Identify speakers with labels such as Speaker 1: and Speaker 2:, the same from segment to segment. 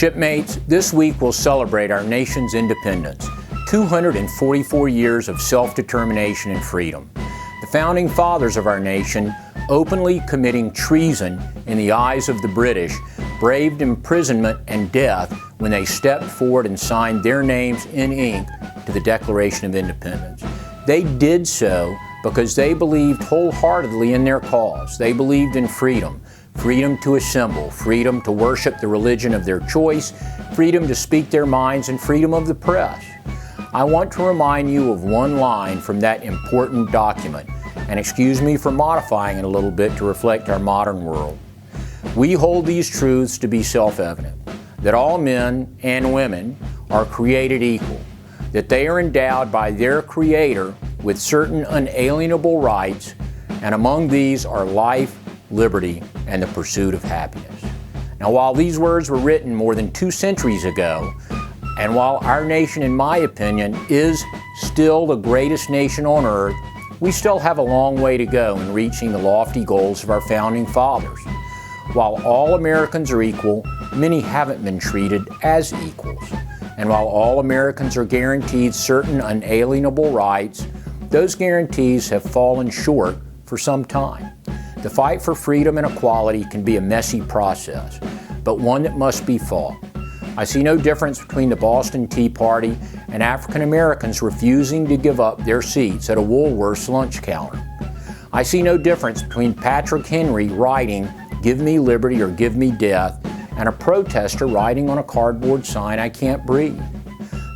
Speaker 1: Shipmates, this week we'll celebrate our nation's independence, 244 years of self-determination and freedom. The founding fathers of our nation, openly committing treason in the eyes of the British, braved imprisonment and death when they stepped forward and signed their names in ink to the Declaration of Independence. They did so because they believed wholeheartedly in their cause. They believed in freedom. Freedom to assemble, freedom to worship the religion of their choice, freedom to speak their minds, and freedom of the press. I want to remind you of one line from that important document, and excuse me for modifying it a little bit to reflect our modern world. We hold these truths to be self-evident, that all men and women are created equal, that they are endowed by their Creator with certain unalienable rights, and among these are life, liberty, and the pursuit of happiness. Now, while these words were written more than 2 centuries ago, and while our nation, in my opinion, is still the greatest nation on earth, we still have a long way to go in reaching the lofty goals of our founding fathers. While all Americans are equal, many haven't been treated as equals. And while all Americans are guaranteed certain unalienable rights, those guarantees have fallen short for some time. The fight for freedom and equality can be a messy process, but one that must be fought. I see no difference between the Boston Tea Party and African Americans refusing to give up their seats at a Woolworth's lunch counter. I see no difference between Patrick Henry writing, "Give me liberty or give me death," and a protester writing on a cardboard sign, "I can't breathe."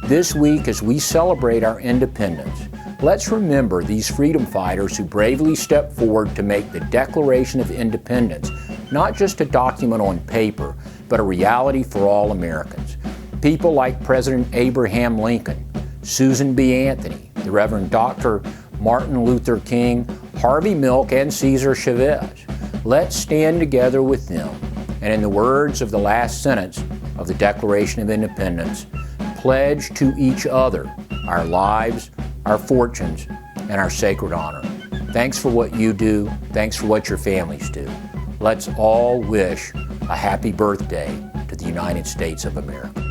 Speaker 1: This week, as we celebrate our independence, let's remember these freedom fighters who bravely stepped forward to make the Declaration of Independence not just a document on paper, but a reality for all Americans. People like President Abraham Lincoln, Susan B. Anthony, the Reverend Dr. Martin Luther King, Harvey Milk, and Cesar Chavez. Let's stand together with them, and in the words of the last sentence of the Declaration of Independence, pledge to each other our lives, our fortunes, and our sacred honor. Thanks for what you do. Thanks for what your families do. Let's all wish a happy birthday to the United States of America.